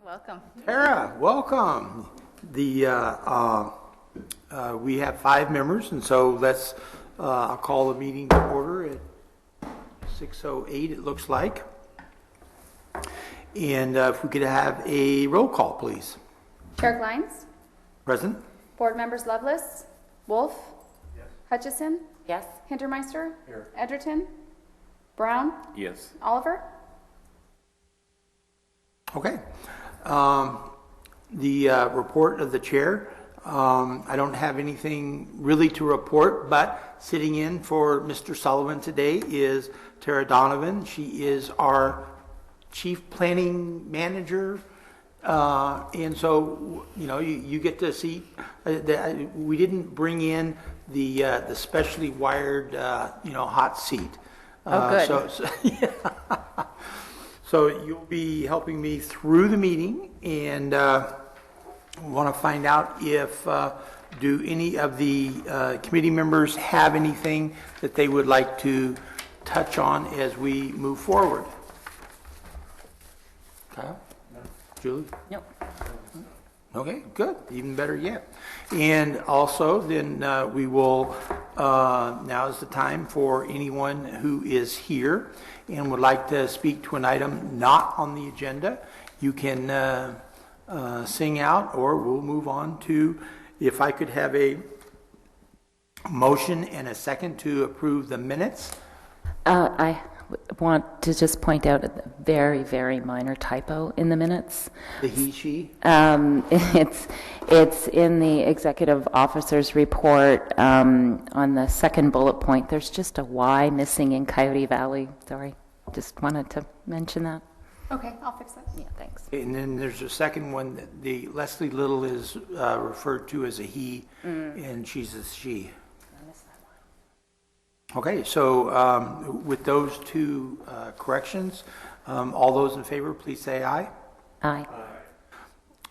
Welcome. Clara, welcome. We have 5 members, and so let's I'll call the meeting to order at 6:08. It looks like, and if we could have a roll call, please. Chair Glines? Present. Board members Lovelace? Wolf? Yes. Hutchison? Yes. Hintermeister? Here. Edgerton? Brown? Yes. Oliver? Okay. The report of the chair. I don't have anything really to report, but sitting in for Mr. Sullivan today is Tara Donovan. She is our chief planning manager. And so, you get to see, we didn't bring in the specially wired, hot seat. Oh, good. Yeah. So you'll be helping me through the meeting, and want to find out if, do any of the committee members have anything that they would like to touch on as we move forward? Kyle? No. Julie? Nope. Okay, good. Even better yet. And also, then we will, now is the time for anyone who is here and would like to speak to an item not on the agenda. You can sing out, or we'll move on to, if I could have a motion and a second to approve the minutes. I want to just point out a very, very minor typo in the minutes. The he, she? It's in the executive officer's report on the second bullet point. There's just a Y missing in Coyote Valley. Sorry, just wanted to mention that. Okay, I'll fix that. Yeah, thanks. And then there's a second one, that the Leslie Little is referred to as a he, and she's a she. I missed that one. Okay, so with those 2 corrections, all those in favor, please say aye. Aye.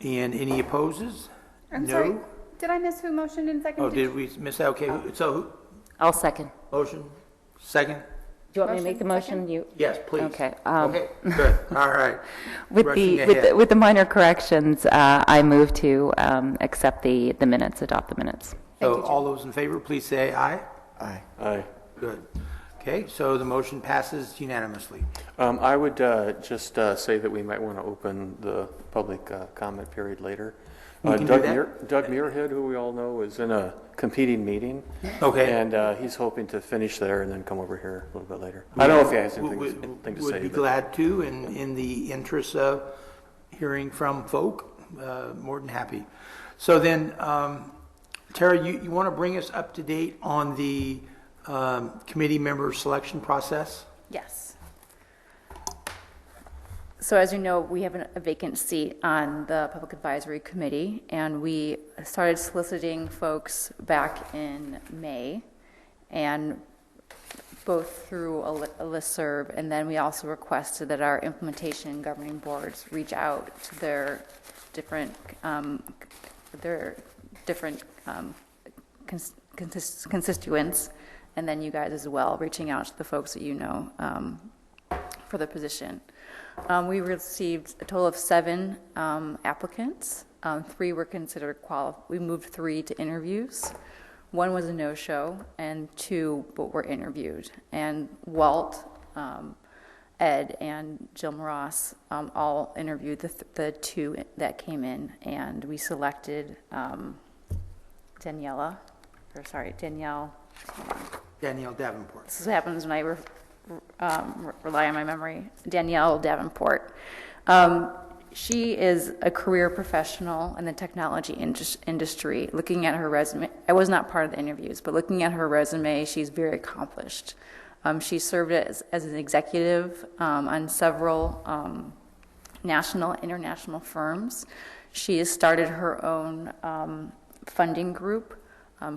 And any opposes? I'm No? sorry. Did I miss who motioned in second? Oh, did we miss that? Okay, so I'll second. motion, second? Do you want me to make the Motion, motion? You. Yes, please. Okay. Okay, good, all right. With Rushing the ahead. with the minor corrections, I move to accept the minutes, adopt the minutes. So all those in favor, please say aye. Aye. Aye. Good. Okay, so the motion passes unanimously. I would just say that we might want to open the public comment period later. We can do that. Doug Muirhead, who we all know, is in a competing meeting. Okay. And he's hoping to finish there and then come over here a little bit later. I don't know if he has anything to say. Would be but- glad to, in the interest of hearing from folk, more than happy. So then, Tara, you want to bring us up to date on the committee member selection process? Yes. So as you know, we have a vacant seat on the Public Advisory Committee, and we started soliciting folks back in May, and both through a listserv, and then we also requested that our implementation and governing boards reach out to their different constituents, and then you guys as well, reaching out to the folks that you know for the position. We received a total of 7 applicants. 3 were considered qualified. We moved 3 to interviews. 1 was a no-show, and 2 were interviewed. And Walt, Ed, and Jill Ross all interviewed the 2 that came in, and we selected Danielle. Danielle Davenport. This is what happens when I rely on my memory. Danielle Davenport. She is a career professional in the technology industry. Looking at her resume, I was not part of the interviews, but looking at her resume, she's very accomplished. She served as an executive on several national and international firms. She has started her own funding group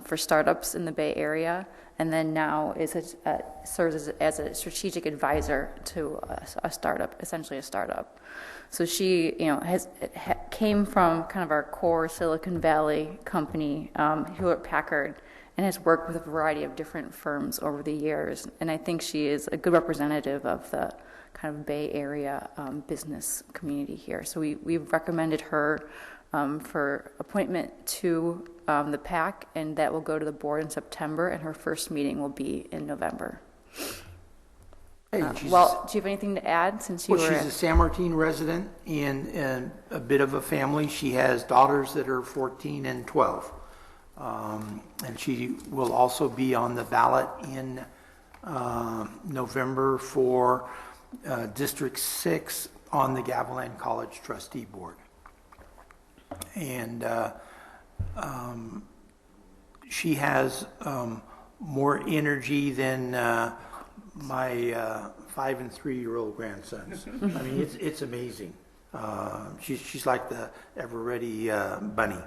for startups in the Bay Area, and then now serves as a strategic advisor to a startup, essentially a startup. So she, came from kind of our core Silicon Valley company, Hewlett-Packard, and has worked with a variety of different firms over the years. And I think she is a good representative of the kind of Bay Area business community here. So we've recommended her for appointment to the PAC, and that will go to the board in September, and her first meeting will be in November. Hey, Do you have anything to add since you well, were? she's a San Martin resident and a bit of a family. She has daughters that are 14 and 12. And she will also be on the ballot in November for District 6 on the Gavilan College Trustee Board. And she has more energy than my 5 and 3-year-old grandsons. I mean, it's amazing. She's like the ever-ready bunny.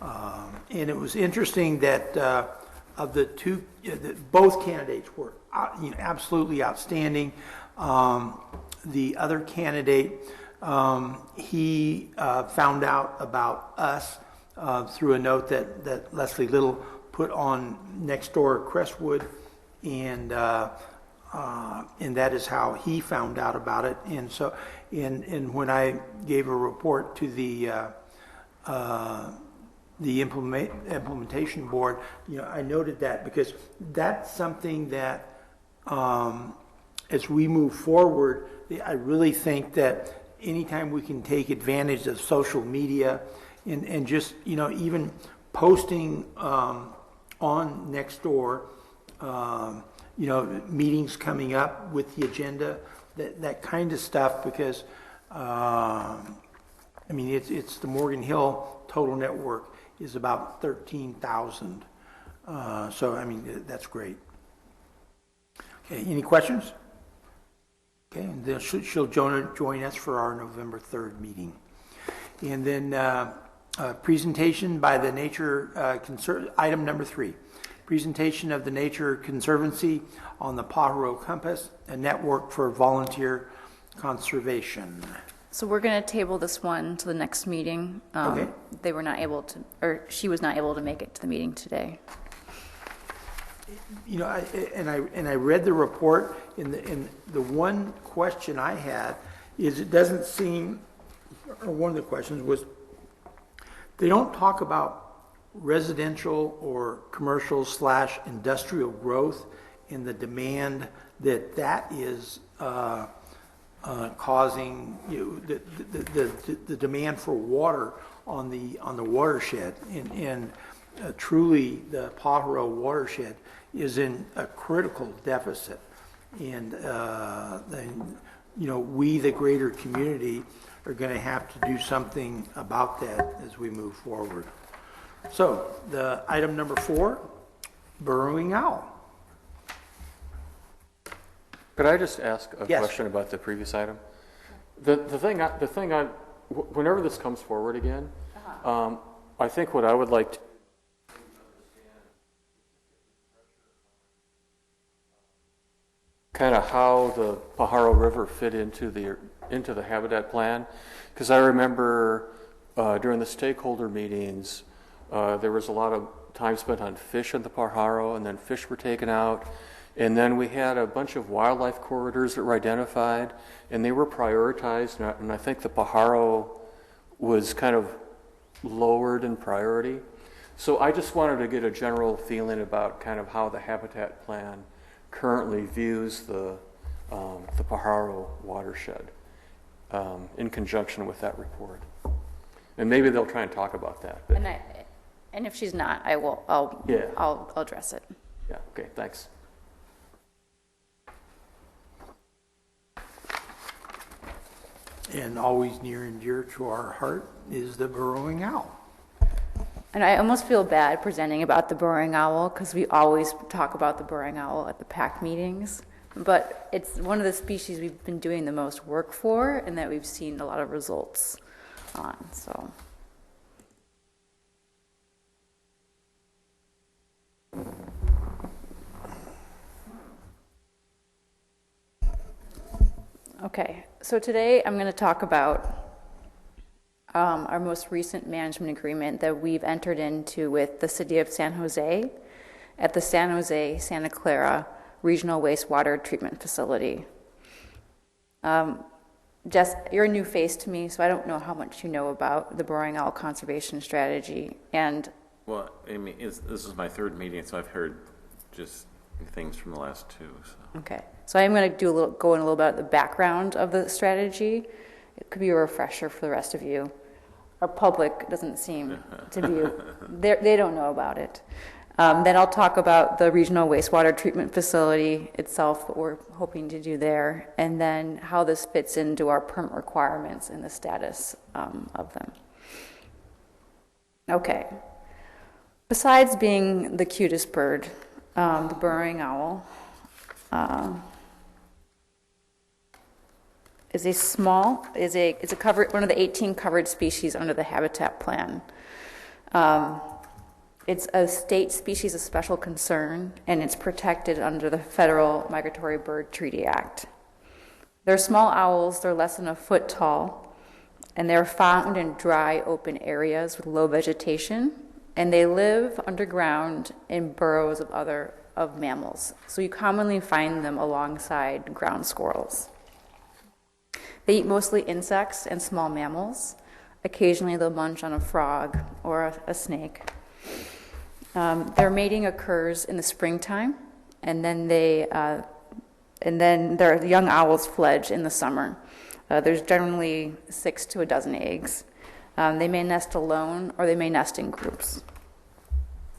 And it was interesting that of the two, both candidates were absolutely outstanding. The other candidate, he found out about us through a note that Leslie Little put on Nextdoor Crestwood, and that is how he found out about it. And so, and when I gave a report to the implementation board, I noted that because that's something that, as we move forward, I really think that anytime we can take advantage of social media and just, even posting on Nextdoor, meetings coming up with the agenda, that kind of stuff, because, it's the Morgan Hill total network is about 13,000. So, that's great. Okay, any questions? Okay, and then she'll join us for our November 3rd meeting. And then presentation by the Nature item number 3. Presentation of the Nature Conservancy on the Pajaro Compass, a network for volunteer conservation. So we're going to table this one to the next meeting. Okay. They were not able to, or she was not able to make it to the meeting today. I read the report, and the one question I had is it doesn't seem, or one of the questions was, they don't talk about residential or commercial / industrial growth and the demand that is causing the demand for water on the watershed, and truly the Pajaro watershed is in a critical deficit, and we, the greater community, are going to have to do something about that as we move forward. So the item number 4, burrowing owl. Could I just ask a Yes. question about the previous item? Whenever this comes forward again, I think what I would like to kind of how the Pajaro River fit into the habitat plan, because I remember during the stakeholder meetings, there was a lot of time spent on fish in the Pajaro, and then fish were taken out. And then we had a bunch of wildlife corridors that were identified, and they were prioritized. And I think the Pajaro was kind of lowered in priority. So I just wanted to get a general feeling about kind of how the habitat plan currently views the Pajaro watershed in conjunction with that report. And maybe they'll try and talk about that. But And if she's not, I'll address it. yeah, okay, thanks. And always near and dear to our heart is the burrowing owl. And I almost feel bad presenting about the burrowing owl because we always talk about the burrowing owl at the PAC meetings. But it's one of the species we've been doing the most work for and that we've seen a lot of results on. So. Okay, so today I'm going to talk about our most recent management agreement that we've entered into with the City of San Jose at the San Jose Santa Clara Regional Wastewater Treatment Facility. Jess, you're a new face to me, so I don't know how much you know about the burrowing owl conservation strategy. And Well, I mean, this is my third meeting, so I've heard just things from the last two. So. okay, so I'm going to go in a little bit about the background of the strategy. It could be a refresher for the rest of you. Our public doesn't seem to be, they don't know about it. Then I'll talk about the regional wastewater treatment facility itself, what we're hoping to do there, and then how this fits into our permit requirements and the status of them. Okay. Besides being the cutest bird, the burrowing owl is one of the 18 covered species under the habitat plan. It's a state species of special concern, and it's protected under the Federal Migratory Bird Treaty Act. They're small owls, they're less than a foot tall, and they're found in dry, open areas with low vegetation, and they live underground in burrows of mammals. So you commonly find them alongside ground squirrels. They eat mostly insects and small mammals. Occasionally they'll munch on a frog or a snake. Their mating occurs in the springtime, and then their young owls fledge in the summer. There's generally 6 to a dozen eggs. They may nest alone, or they may nest in groups.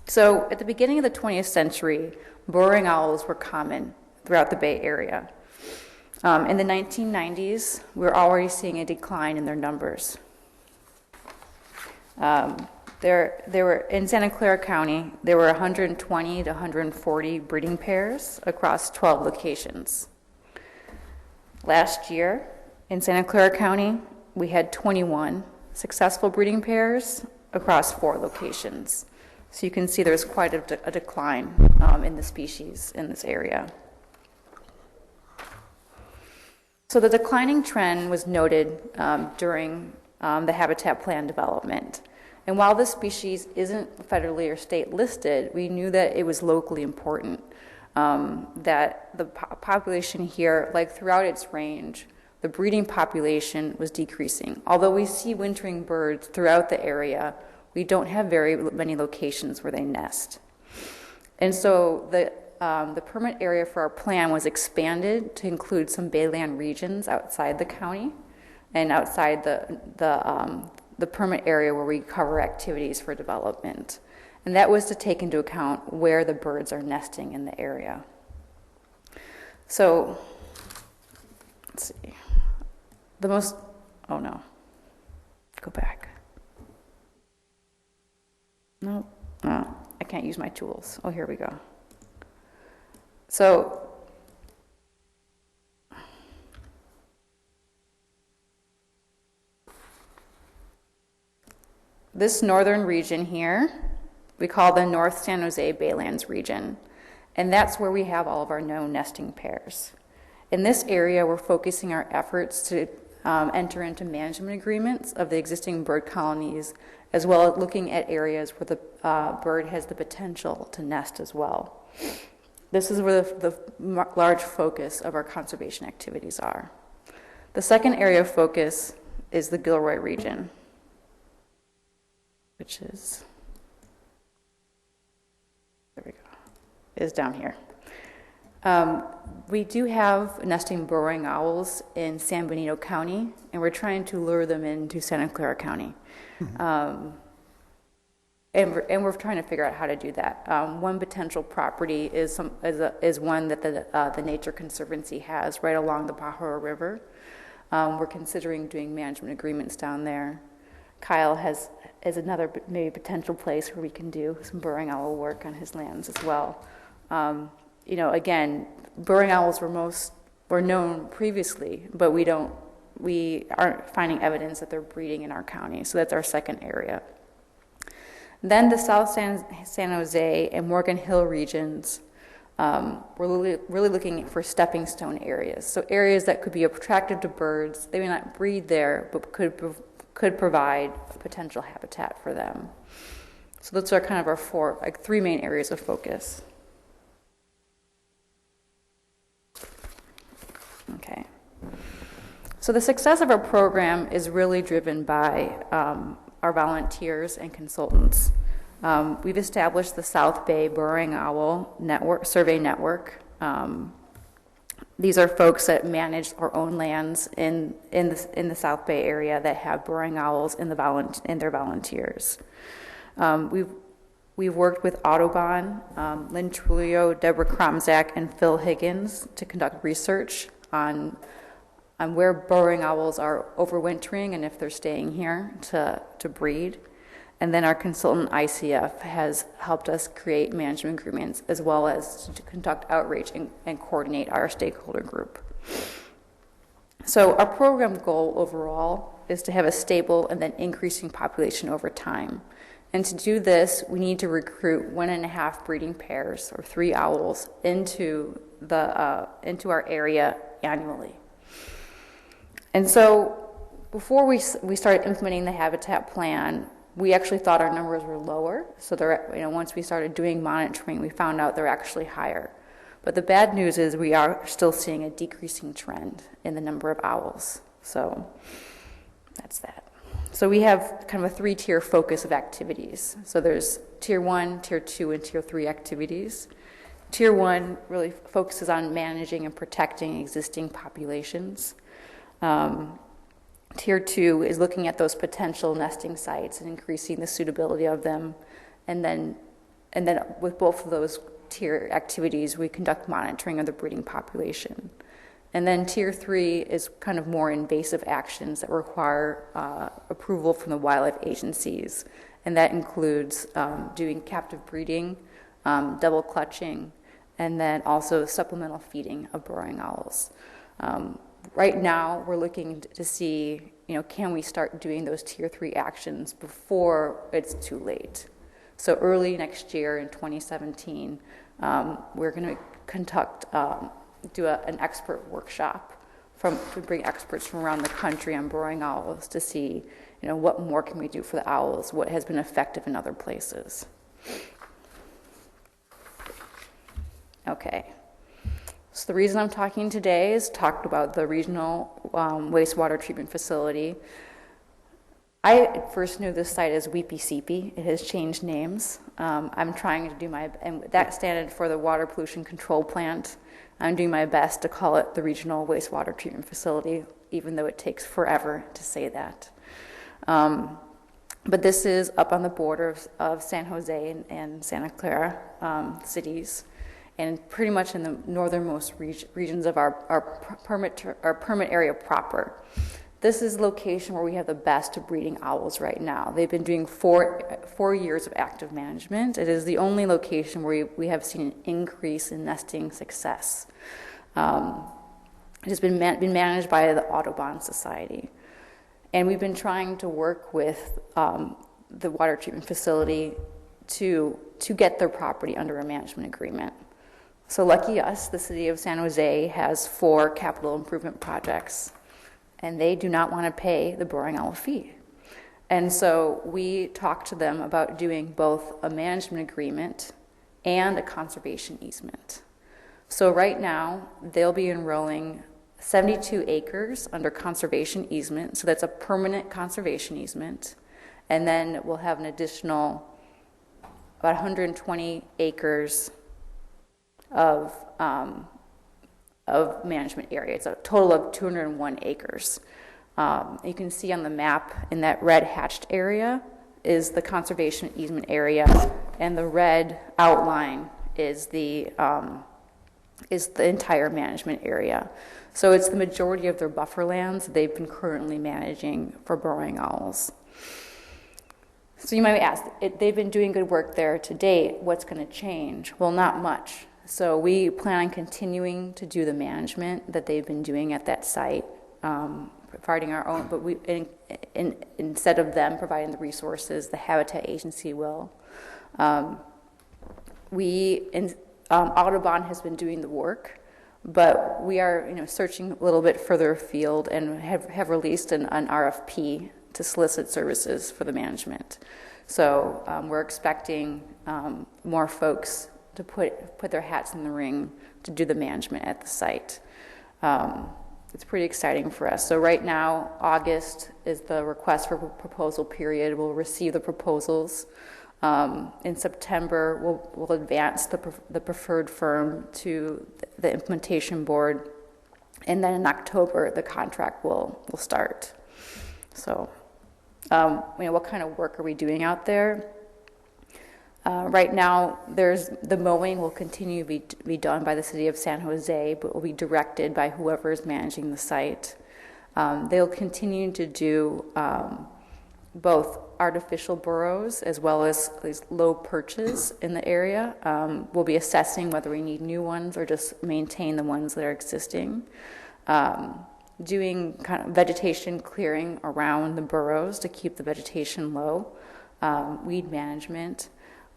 So at the beginning of the 20th century, burrowing owls were common throughout the Bay Area. In the 1990s, we were already seeing a decline in their numbers. There were in Santa Clara County, there were 120 to 140 breeding pairs across 12 locations. Last year, in Santa Clara County, we had 21 successful breeding pairs across 4 locations. So you can see there's quite a decline in the species in this area. So the declining trend was noted during the habitat plan development. And while this species isn't federally or state listed, we knew that it was locally important, that the population here, like throughout its range, the breeding population was decreasing. Although we see wintering birds throughout the area, we don't have very many locations where they nest. And so the permit area for our plan was expanded to include some bayland regions outside the county and outside the permit area where we cover activities for development. And that was to take into account where the birds are nesting in the area. So, let's see. Oh no. Go back. No, I can't use my tools. Oh, here we go. So, this northern region here, we call the North San Jose Baylands region, and that's where we have all of our known nesting pairs. In this area, we're focusing our efforts to enter into management agreements of the existing bird colonies, as well as looking at areas where the bird has the potential to nest as well. This is where the large focus of our conservation activities are. The second area of focus is the Gilroy region, which is, there we go, is down here. We do have nesting burrowing owls in San Benito County, and we're trying to lure them into Santa Clara County. And we're trying to figure out how to do that. One potential property is one that the Nature Conservancy has right along the Pajaro River. We're considering doing management agreements down there. Kyle is another maybe potential place where we can do some burrowing owl work on his lands as well. Again, burrowing owls were known previously, but we aren't finding evidence that they're breeding in our county. So that's our second area. Then the South San Jose and Morgan Hill regions, we're really looking for stepping stone areas. So areas that could be attractive to birds. They may not breed there, but could provide potential habitat for them. So those are kind of our 3 main areas of focus. Okay. So the success of our program is really driven by our volunteers and consultants. We've established the South Bay Burrowing Owl Network, Survey Network. These are folks that manage our own lands in the South Bay area that have burrowing owls in their volunteers. We've worked with Audubon, Lynn Trulio, Deborah Kromzak, and Phil Higgins to conduct research on where burrowing owls are overwintering and if they're staying here to breed. And then our consultant ICF has helped us create management agreements as well as to conduct outreach and coordinate our stakeholder group. So our program goal overall is to have a stable and then increasing population over time. And to do this, we need to recruit 1.5 breeding pairs or 3 owls into our area annually. And so before we started implementing the habitat plan, we actually thought our numbers were lower. So once we started doing monitoring, we found out they're actually higher. But the bad news is we are still seeing a decreasing trend in the number of owls. So that's that. So we have kind of a 3-tier focus of activities. So there's Tier 1, Tier 2, and Tier 3 activities. Tier 1 really focuses on managing and protecting existing populations. Tier 2 is looking at those potential nesting sites and increasing the suitability of them. And then with both of those tier activities, we conduct monitoring of the breeding population. And then Tier 3 is kind of more invasive actions that require approval from the wildlife agencies. And that includes doing captive breeding, double clutching, and then also supplemental feeding of burrowing owls. Right now, we're looking to see, can we start doing those Tier 3 actions before it's too late? So early next year in 2017, we're going to do an expert workshop to bring experts from around the country on burrowing owls to see, what more can we do for the owls, what has been effective in other places. Okay. So the reason I'm talking today is talked about the regional wastewater treatment facility. I first knew this site as Weepy Seepy. It has changed names. I'm trying to do and that standard for the water pollution control plant. I'm doing my best to call it the regional wastewater treatment facility, even though it takes forever to say that. But this is up on the border of San Jose and Santa Clara cities, and pretty much in the northernmost regions of our permit area proper. This is the location where we have the best breeding owls right now. They've been doing 4 years of active management. It is the only location where we have seen an increase in nesting success. It has been managed by the Audubon Society. And we've been trying to work with the water treatment facility to get their property under a management agreement. So lucky us, the city of San Jose has 4 capital improvement projects, and they do not want to pay the burrowing owl fee. And so we talked to them about doing both a management agreement and a conservation easement. So right now, they'll be enrolling 72 acres under conservation easement, so that's a permanent conservation easement, and then we'll have an additional about 120 acres of management area. It's a total of 201 acres. You can see on the map in that red hatched area is the conservation easement area, and the red outline is the entire management area. So it's the majority of their buffer lands they've been currently managing for burrowing owls. So you might ask, they've been doing good work there to date, what's going to change? Well, not much. So we plan on continuing to do the management that they've been doing at that site, providing our own, but instead of them providing the resources, the Habitat Agency will. Audubon has been doing the work, but we are searching a little bit further afield and have released an RFP to solicit services for the management. So we're expecting more folks to put their hats in the ring to do the management at the site. it's pretty exciting for us. So right now, August is the request for proposal period. We'll receive the proposals. In September, we'll advance the preferred firm to the implementation board, and then in October, the contract will start. So, what kind of work are we doing out there? Right now, the mowing will continue to be done by the city of San Jose, but will be directed by whoever is managing the site. They'll continue to do both artificial burrows as well as these low perches in the area. We'll be assessing whether we need new ones or just maintain the ones that are existing. Doing kind of vegetation clearing around the burrows to keep the vegetation low. Weed management.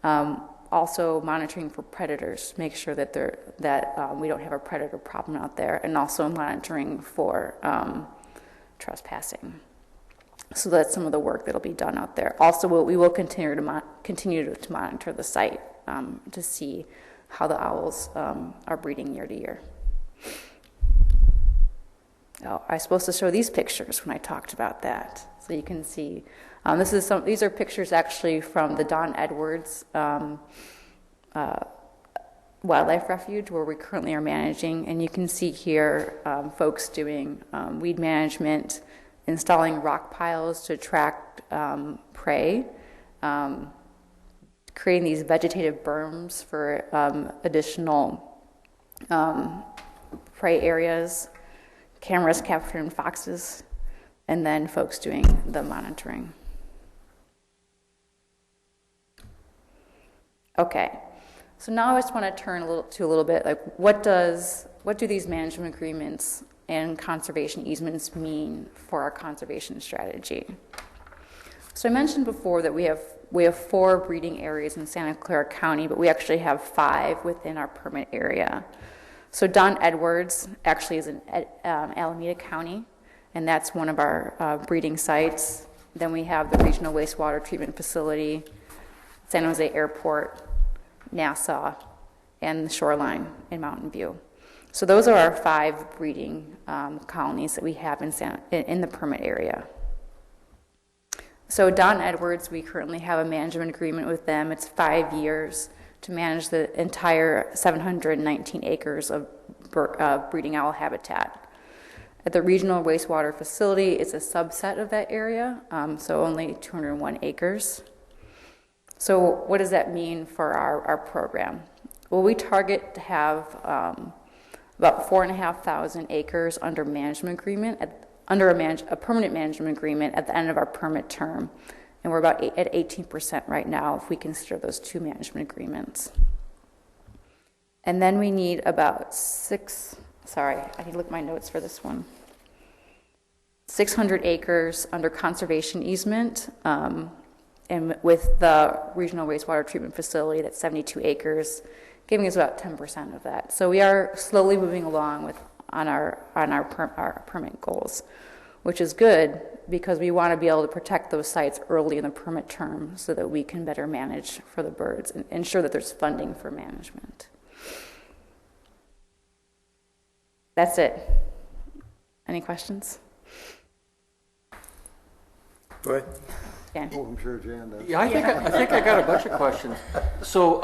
Also monitoring for predators, make sure that we don't have a predator problem out there, and also monitoring for trespassing. So that's some of the work that'll be done out there. Also, we will continue to monitor the site to see how the owls are breeding year to year. Oh, I was supposed to show these pictures when I talked about that, so you can see. These are pictures actually from the Don Edwards Wildlife Refuge, where we currently are managing, and you can see here folks doing weed management, installing rock piles to attract prey, creating these vegetative berms for additional prey areas, cameras capturing foxes, and then folks doing the monitoring. Okay, so now I just want to turn a little bit like what do these management agreements and conservation easements mean for our conservation strategy? So I mentioned before that we have 4 breeding areas in Santa Clara County, but we actually have 5 within our permit area. So Don Edwards actually is in Alameda County, and that's one of our breeding sites. Then we have the Regional Wastewater Treatment Facility, San Jose Airport, Nassau, and the Shoreline in Mountain View. So those are our 5 breeding colonies that we have in the permit area. So Don Edwards, we currently have a management agreement with them. It's 5 years to manage the entire 719 acres of breeding owl habitat. At the Regional Wastewater Facility, it's a subset of that area, so only 201 acres. So what does that mean for our program? Well, we target to have about 4,500 acres under management agreement, under a permanent management agreement at the end of our permit term. And we're about at 18% right now if we consider those 2 management agreements. And then we need about I need to look at my notes for this one. 600 acres under conservation easement, and with the Regional Wastewater Treatment Facility, that's 72 acres, giving us about 10% of that. So we are slowly moving along on our permit goals, which is good because we want to be able to protect those sites early in the permit term so that we can better manage for the birds and ensure that there's funding for management. That's it. Any questions? Go ahead. Dan? Oh, I'm sure Jan does. Yeah, I think I got a bunch of questions. So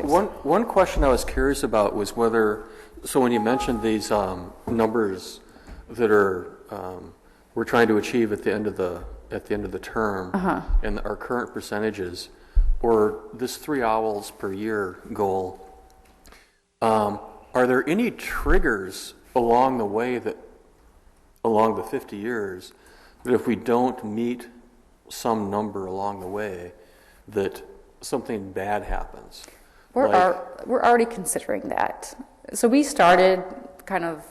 one question I was curious about was whether, so when you mentioned these numbers that we're trying to achieve at the end of the term, and our current percentages, or this 3 owls per year goal, are there any triggers along the way along the 50 years that if we don't meet some number along the way, that something bad happens? We're already considering that. So we started kind of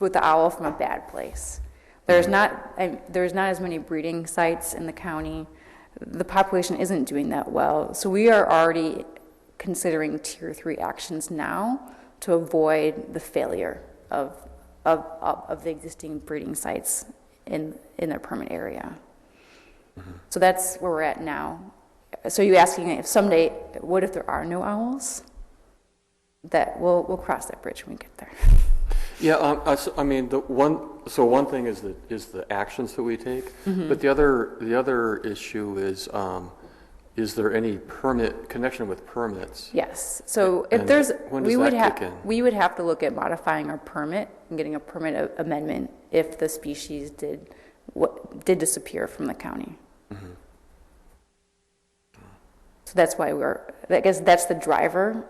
with the owl from a bad place. There's not as many breeding sites in the county. The population isn't doing that well. So we are already considering tier 3 actions now to avoid the failure of the existing breeding sites in their permit area. So that's where we're at now. So you're asking if someday, what if there are no owls? That we'll cross that bridge when we get there. Yeah, I mean, one thing is the actions that we take, but the other issue is there any connection with permits? Yes. So if And there's, when does that kick in? we would have to look at modifying our permit and getting a permit amendment if the species did disappear from the county. So that's why I guess that's the driver,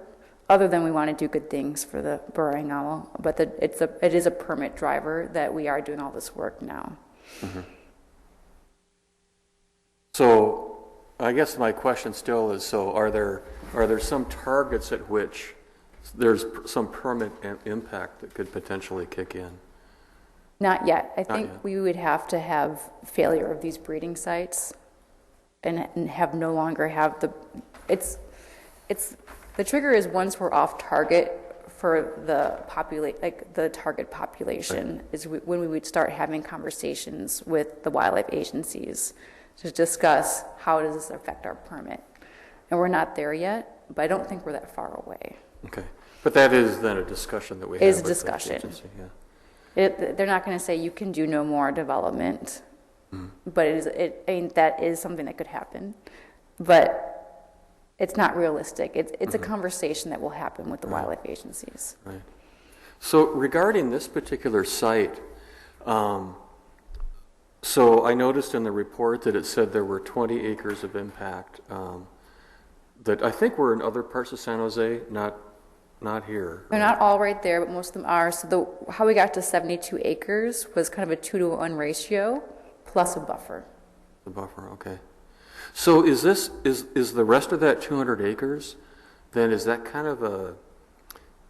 other than we want to do good things for the burrowing owl, but it is a permit driver that we are doing all this work now. So I guess my question still is, so are there some targets at which there's some permit impact that could potentially kick in? Not yet. I think yet. we would have to have failure of these breeding sites and have no longer have the trigger is once we're off target for the target population, right, is when we would start having conversations with the wildlife agencies to discuss how does this affect our permit. And we're not there yet, but I don't think we're that far away. Okay. But that is then a discussion that we have. It is a with the discussion. agency, yeah. They're not going to say you can do no more development, but that is something that could happen. But it's not realistic. It's a conversation that will happen with the wildlife agencies. Right. So regarding this particular site, so I noticed in the report that it said there were 20 acres of impact that I think were in other parts of San Jose, not here. They're not all right there, but most of them are. So how we got to 72 acres was kind of a 2-to-1 ratio plus a buffer. The buffer, okay. So is the rest of that 200 acres, then is that kind of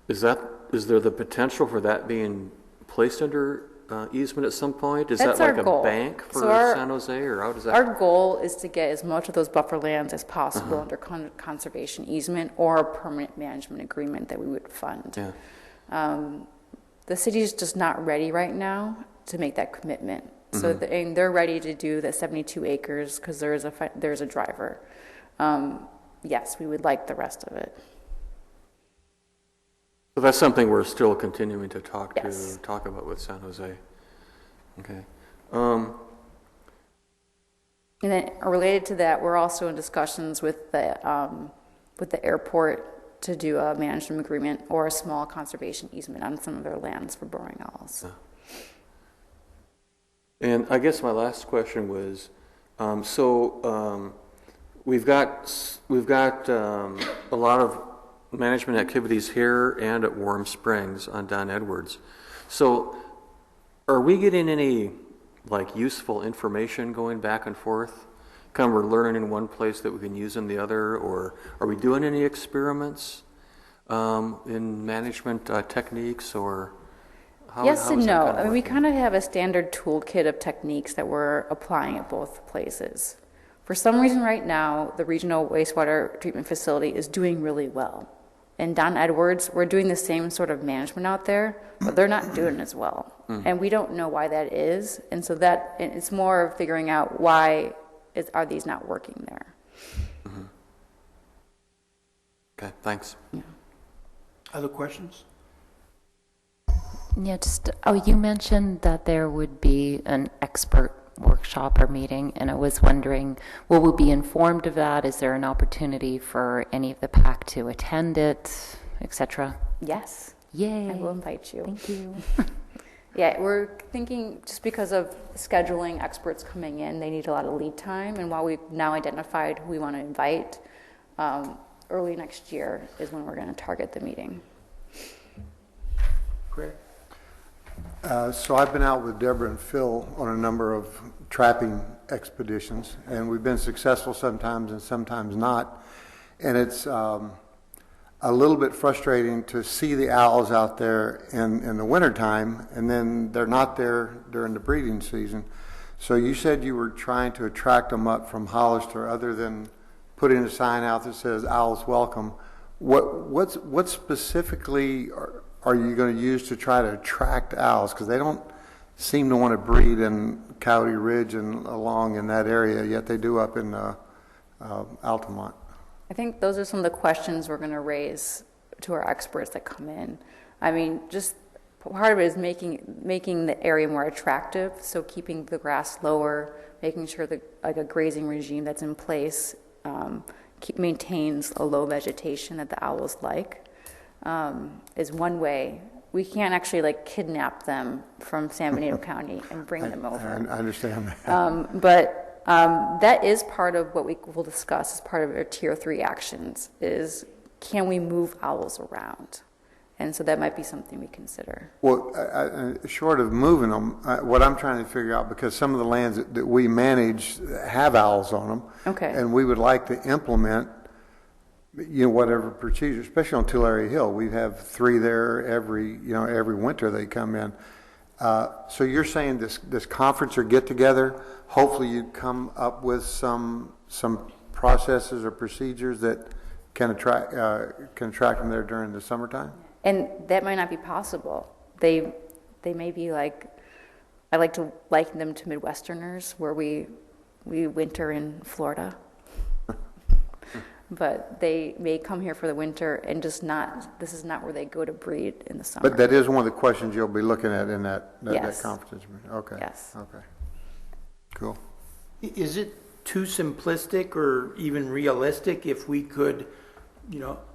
is there the potential for that being placed under easement at some point? Is That's that like our a goal. bank for San Jose, or how does that? Our goal is to get as much of those buffer lands as possible under conservation easement or a permanent management agreement that we would fund. Yeah. The city is just not ready right now to make that commitment. So they're ready to do the 72 acres because there's a driver. Yes, we would like the rest of it. So that's something we're still continuing to talk Yes. about with San Jose. Okay. And then related to that, we're also in discussions with the airport to do a management agreement or a small conservation easement on some of their lands for burrowing owls. Yeah. And I guess my last question was, we've got a lot of management activities here and at Warm Springs on Don Edwards. So are we getting any useful information going back and forth? Kind of we're learning in one place that we can use in the other, or are we doing any experiments in management techniques, or Yes and no. I We kind of have a standard toolkit of techniques that we're applying at both places. For some reason right now, the regional wastewater treatment facility is doing really well. And Don Edwards, we're doing the same sort of management out there, but they're not doing as well. And we don't know why that is. And so it's more of figuring out why are these not working there. Okay, thanks. Yeah. Other questions? Yeah, you mentioned that there would be an expert workshop or meeting, and I was wondering, will we be informed of that? Is there an opportunity for any of the PAC to attend it, etc.? Yes. Yay. I will invite you. Thank you. Yeah, we're thinking just because of scheduling experts coming in, they need a lot of lead time. And while we've now identified who we want to invite, early next year is when we're going to target the meeting. Great. So I've been out with Deborah and Phil on a number of trapping expeditions, and we've been successful sometimes and sometimes not. And it's a little bit frustrating to see the owls out there in the wintertime, and then they're not there during the breeding season. So you said you were trying to attract them up from Hollister, other than putting a sign out that says "Owls Welcome." What specifically are you going to use to try to attract owls? Because they don't seem to want to breed in Coyote Ridge and along in that area, yet they do up in Altamont. I think those are some of the questions we're going to raise to our experts that come in. I mean, just part of it is making the area more attractive, so keeping the grass lower, making sure that like a grazing regime that's in place maintains a low vegetation that the owls like, is one way. We can't actually like kidnap them from San Benito County and bring them over. I understand that. But that is part of what we will discuss as part of our Tier 3 actions is, can we move owls around? And so that might be something we consider. Well, short of moving them, what I'm trying to figure out, because some of the lands that we manage have owls on them. Okay. And we would like to implement, whatever procedure, especially on Tulare Hill. We have 3 there every winter they come in. So you're saying this conference or get together, hopefully you come up with some processes or procedures that can attract them there during the summertime? And that might not be possible. They may be like, I like to liken them to Midwesterners, where we winter in Florida. But they may come here for the winter and this is not where they go to breed in the summer. But that is one of the questions you'll be looking at in that Yes. conference. Okay. Yes. Okay. Cool. Is it too simplistic or even realistic if we could,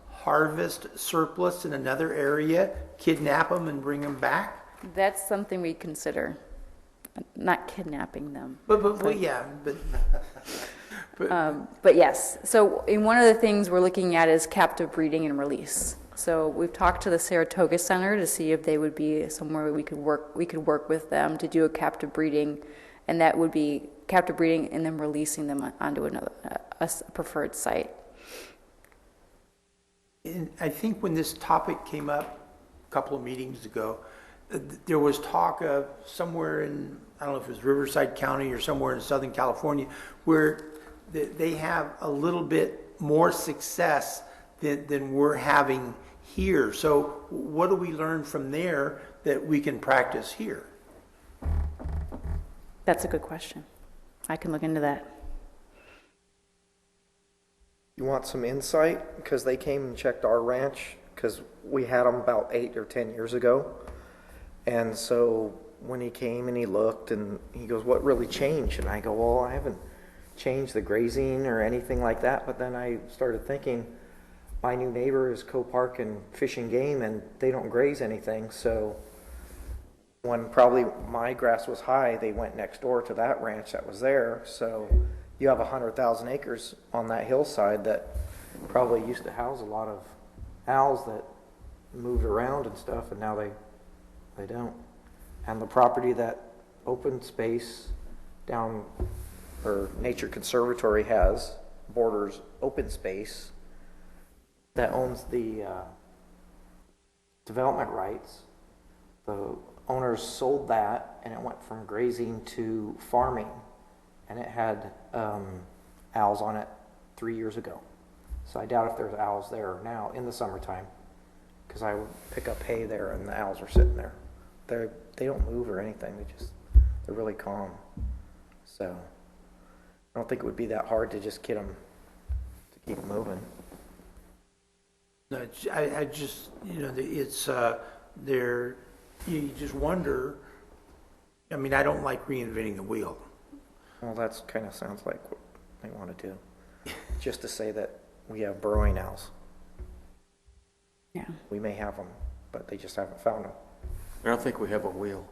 harvest surplus in another area, kidnap them and bring them back? That's something we consider, not kidnapping them. But yes, so one of the things we're looking at is captive breeding and release. So we've talked to the Saratoga Center to see if they would be somewhere we could work with them to do a captive breeding, and that would be captive breeding and then releasing them onto a preferred site. And I think when this topic came up a couple of meetings ago, there was talk of somewhere in, I don't know if it was Riverside County or somewhere in Southern California, where they have a little bit more success than we're having here. So what do we learn from there that we can practice here? That's a good question. I can look into that. You want some insight? Because they came and checked our ranch, because we had them about 8 or 10 years ago. And so when he came and he looked and he goes, what really changed? And I go, well, I haven't changed the grazing or anything like that. But then I started thinking, my new neighbor is Co-Park and Fish and Game, and they don't graze anything. So when probably my grass was high, they went next door to that ranch that was there. So you have 100,000 acres on that hillside that probably used to house a lot of owls that moved around and stuff, and now they don't. And the property that open space down, or Nature Conservatory has, borders open space that owns the development rights. The owners sold that, and it went from grazing to farming, and it had owls on it 3 years ago. So I doubt if there's owls there now in the summertime, because I would pick up hay there and the owls are sitting there. They don't move or anything. They're really calm. So I don't think it would be that hard to just get them to keep moving. No, I just, it's you just wonder. I mean, I don't like reinventing the wheel. Well, that's kind of sounds like what they want to do. Just to say that we have burrowing owls. Yeah. We may have them, but they just haven't found them. I don't think we have a wheel.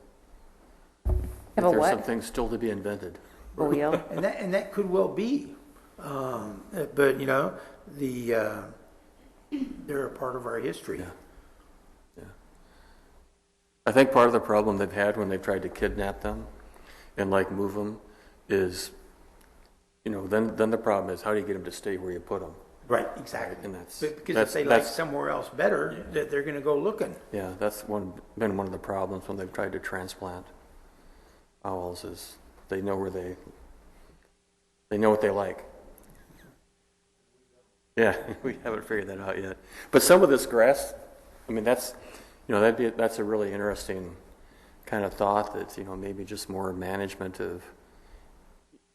Have a There's what? some things still to be invented. A wheel? And that could well be. But, they're a part of our history. Yeah. I think part of the problem they've had when they've tried to kidnap them and move them is, then the problem is how do you get them to stay where you put them? Right, exactly. And that's Because if they like somewhere else better, they're going to go looking. Yeah, that's been one of the problems when they've tried to transplant owls is they know what they like. Yeah, we haven't figured that out yet. But some of this grass, I mean, that's a really interesting kind of thought that maybe just more management of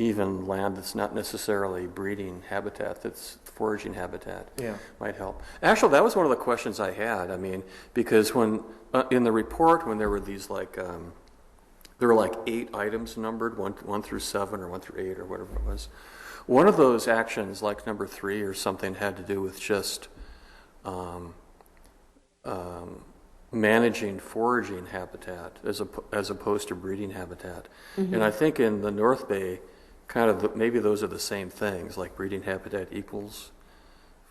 even land that's not necessarily breeding habitat, that's foraging habitat. Yeah. Might help. Actually, that was one of the questions I had. I mean, because when in the report, when there were these there were like 8 items numbered, 1 through 7 or 1 through 8 or whatever it was. One of those actions, like number 3 or something, had to do with just managing foraging habitat as opposed to breeding habitat. And I think in the North Bay, kind of maybe those are the same things, like breeding habitat equals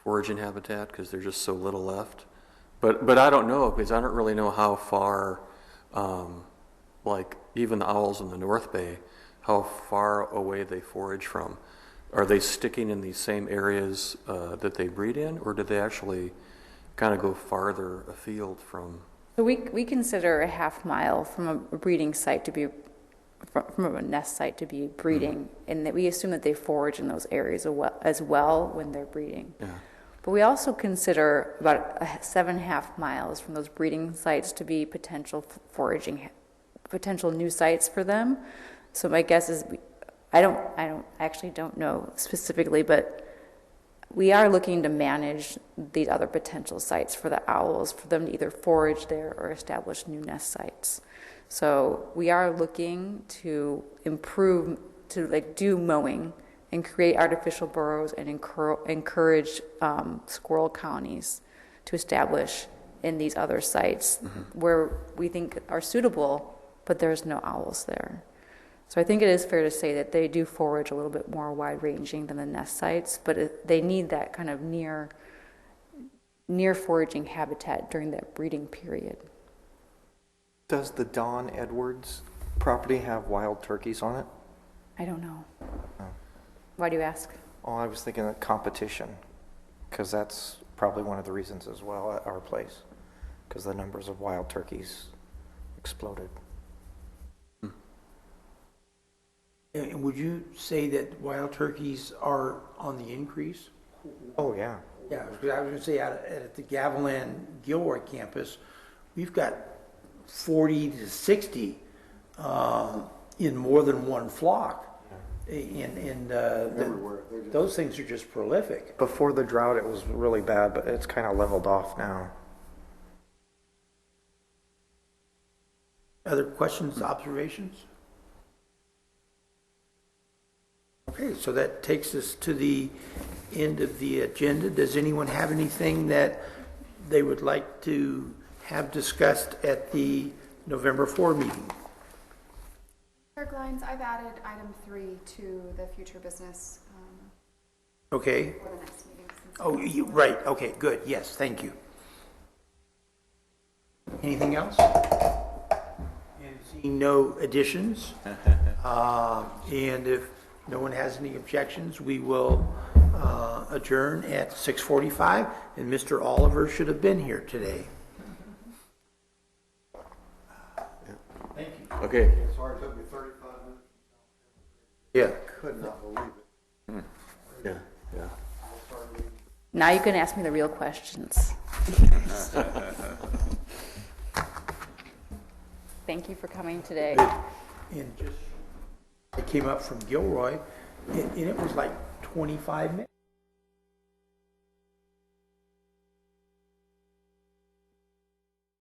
foraging habitat because there's just so little left. But I don't know, because I don't really know how far, like even the owls in the North Bay, how far away they forage from. Are they sticking in these same areas that they breed in, or do they actually kind of go farther afield from? So we consider a half mile from a breeding site to be, from a nest site to be breeding, and that we assume that they forage in those areas as well when they're breeding. Yeah. But we also consider about 7.5 miles from those breeding sites to be potential foraging, potential new sites for them. So my guess is, I actually don't know specifically, but we are looking to manage these other potential sites for the owls, for them to either forage there or establish new nest sites. So we are looking to improve, to like do mowing and create artificial burrows and encourage squirrel colonies to establish in these other sites where we think are suitable, but there's no owls there. So I think it is fair to say that they do forage a little bit more wide-ranging than the nest sites, but they need that kind of near foraging habitat during that breeding period. Does the Don Edwards property have wild turkeys on it? I don't know. Oh. Why do you ask? Oh, I was thinking of competition, because that's probably one of the reasons as well at our place, because the numbers of wild turkeys exploded. And would you say that wild turkeys are on the increase? Oh, yeah. Yeah, because I was going to say at the Gavilan Gilroy campus, we've got 40 to 60 in more than one flock. And those things are just prolific. Before the drought, it was really bad, but it's kind of leveled off now. Other questions, observations? Okay, so that takes us to the end of the agenda. Does anyone have anything that they would like to have discussed at the November 4 meeting? Lines, I've added item 3 to the future business Okay. for the next meeting. Oh, right. Okay, good. Yes, thank you. Anything else? And seeing no additions, and if no one has any objections, we will adjourn at 6:45, and Mr. Oliver should have been here today. Thank you. Okay. Sorry, it took me 35 minutes. Yeah. Could not believe it. Yeah. Now you can ask me the real questions. Thank you for coming today. And just, I came up from Gilroy, and it was like 25 minutes.